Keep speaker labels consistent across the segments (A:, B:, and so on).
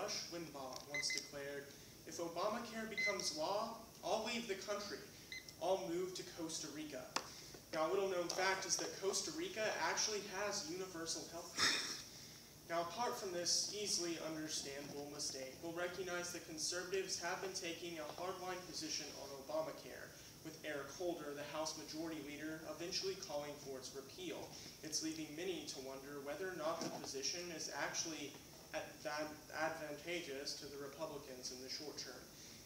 A: Rush Limbaugh once declared, "If Obamacare becomes law, I'll leave the country. I'll move to Costa Rica." Now, a little known fact is that Costa Rica actually has universal health care. Now, apart from this easily understandable mistake, we'll recognize that conservatives have been taking a hardline position on Obamacare, with Eric Holder, the House Majority Leader, eventually calling for its repeal. It's leaving many to wonder whether or not the position is actually advantageous to the Republicans in the short term.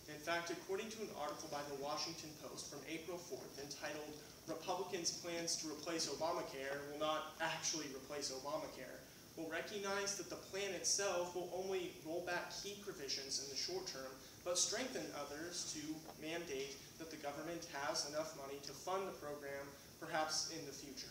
A: In fact, according to an article by the Washington Post from April 4th entitled, "Republicans' Plans to Replace Obamacare Will Not Actually Replace Obamacare," we'll recognize that the plan itself will only roll back key provisions in the short term, but strengthen others to mandate that the government has enough money to fund the program, perhaps in the future.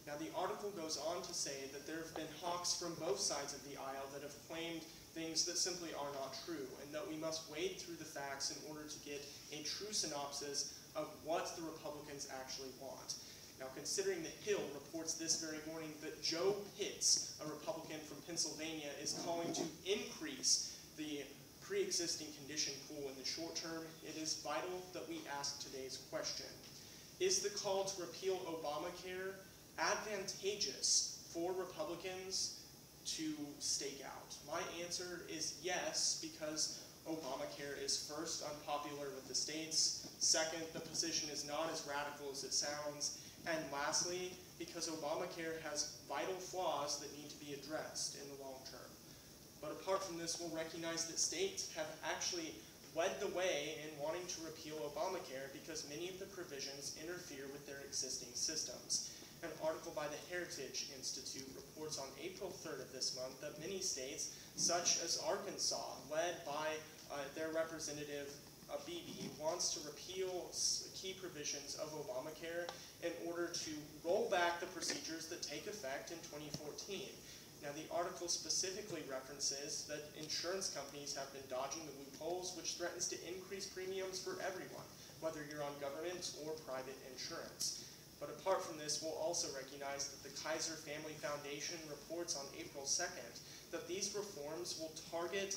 A: Now, the article goes on to say that there have been hawks from both sides of the aisle that have claimed things that simply are not true, and that we must wade through the facts in order to get a true synopsis of what the Republicans actually want. Now, considering the Hill reports this very morning that Joe Pitts, a Republican from Pennsylvania, is calling to increase the pre-existing condition pool in the short term, it is vital that we ask today's question. Is the call to repeal Obamacare advantageous for Republicans to stake out? My answer is yes, because Obamacare is first unpopular with the states, second, the position is not as radical as it sounds, and lastly, because Obamacare has vital flaws that need to be addressed in the long term. But apart from this, we'll recognize that states have actually led the way in wanting to repeal Obamacare because many of the provisions interfere with their existing systems. An article by the Heritage Institute reports on April 3rd of this month that many states, such as Arkansas, led by their representative Beebe, wants to repeal key provisions of Obamacare in order to roll back the procedures that take effect in 2014. Now, the article specifically references that insurance companies have been dodging the loopholes, which threatens to increase premiums for everyone, whether you're on government or private insurance. But apart from this, we'll also recognize that the Kaiser Family Foundation reports on April 2nd that these reforms will target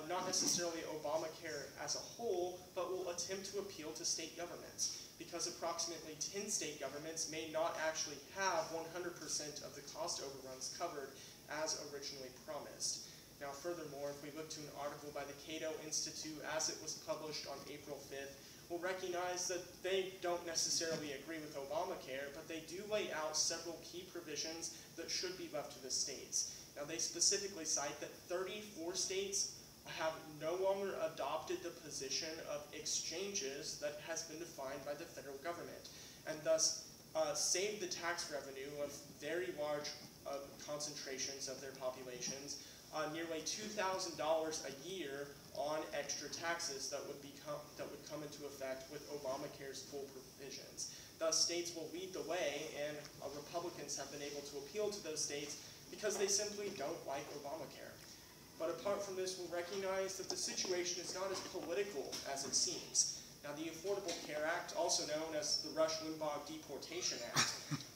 A: not necessarily Obamacare as a whole, but will attempt to appeal to state governments, because approximately 10 state governments may not actually have 100% of the cost overruns covered as originally promised. Now, furthermore, if we look to an article by the Cato Institute as it was published on April 5th, we'll recognize that they don't necessarily agree with Obamacare, but they do lay out several key provisions that should be left to the states. Now, they specifically cite that 34 states have no longer adopted the position of exchanges that has been defined by the federal government, and thus save the tax revenue of very large concentrations of their populations, nearly $2,000 a year on extra taxes that would come into effect with Obamacare's full provisions. Thus, states will lead the way, and Republicans have been able to appeal to those states because they simply don't like Obamacare. But apart from this, we'll recognize that the situation is not as political as it seems. Now, the Affordable Care Act, also known as the Rush Limbaugh Deportation Act,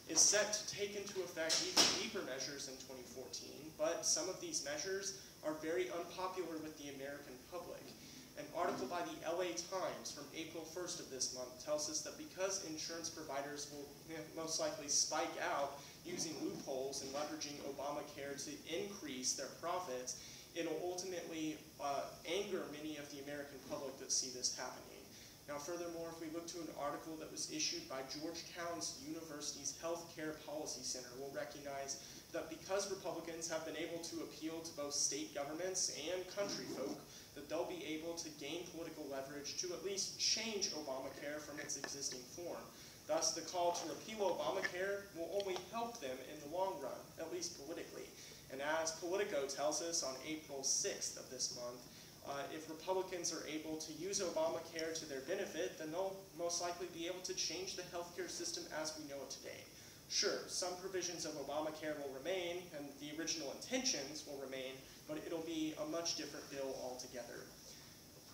A: is set to take into effect even deeper measures in 2014, but some of these measures are very unpopular with the American public. An article by the LA Times from April 1st of this month tells us that because insurance providers will most likely spike out using loopholes and leveraging Obamacare to increase their profits, it'll ultimately anger many of the American public that see this happening. Now, furthermore, if we look to an article that was issued by Georgetown University's Healthcare Policy Center, we'll recognize that because Republicans have been able to appeal to both state governments and country folk, that they'll be able to gain political leverage to at least change Obamacare from its existing form. Thus, the call to repeal Obamacare will only help them in the long run, at least politically. And as Politico tells us on April 6th of this month, if Republicans are able to use Obamacare to their benefit, then they'll most likely be able to change the healthcare system as we know it today. Sure, some provisions of Obamacare will remain, and the original intentions will remain, but it'll be a much different bill altogether.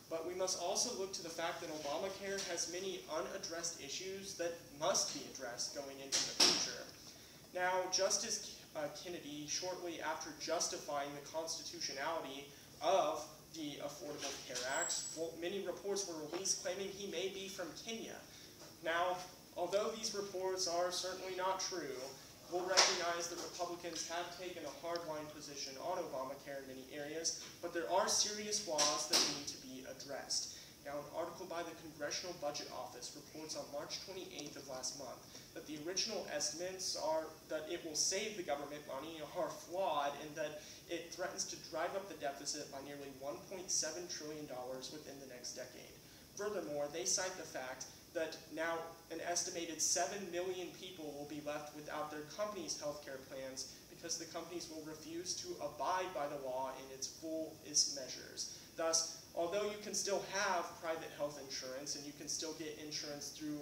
A: But we must also look to the fact that Obamacare has many unaddressed issues that must be addressed going into the future. Now, Justice Kennedy, shortly after justifying the constitutionality of the Affordable Care Act. Well, many reports were released claiming he may be from Kenya. Now, although these reports are certainly not true, we'll recognize that Republicans have taken a hardline position on Obamacare in many areas, but there are serious flaws that need to be addressed. Now, an article by the Congressional Budget Office reports on March 28th of last month that the original estimates are that it will save the government money are flawed and that it threatens to drive up the deficit by nearly $1.7 trillion within the next decade. Furthermore, they cite the fact that now an estimated 7 million people will be left without their company's health care plans because the companies will refuse to abide by the law in its fullest measures. Thus, although you can still have private health insurance and you can still get insurance through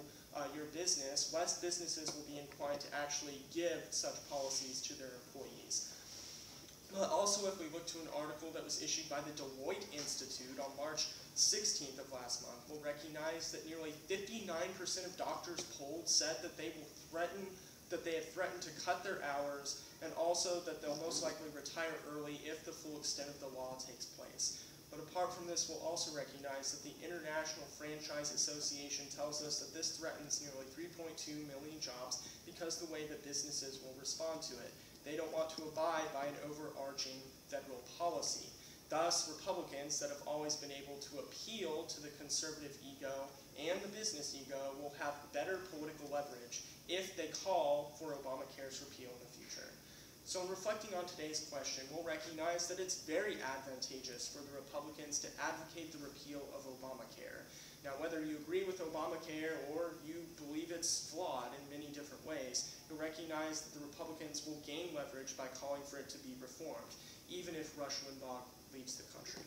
A: your business, less businesses will be inclined to actually give such policies to their employees. Also, if we look to an article that was issued by the Deloitte Institute on March 16th of last month, we'll recognize that nearly 59% of doctors polled said that they have threatened to cut their hours, and also that they'll most likely retire early if the full extent of the law takes place. But apart from this, we'll also recognize that the International Franchise Association tells us that this threatens nearly 3.2 million jobs because the way that businesses will respond to it. They don't want to abide by an overarching federal policy. Thus, Republicans that have always been able to appeal to the conservative ego and the business ego will have better political leverage if they call for Obamacare's repeal in the future. So in reflecting on today's question, we'll recognize that it's very advantageous for the Republicans to advocate the repeal of Obamacare. Now, whether you agree with Obamacare or you believe it's flawed in many different ways, you'll recognize that the Republicans will gain leverage by calling for it to be reformed, even if Rush Limbaugh leaves the country.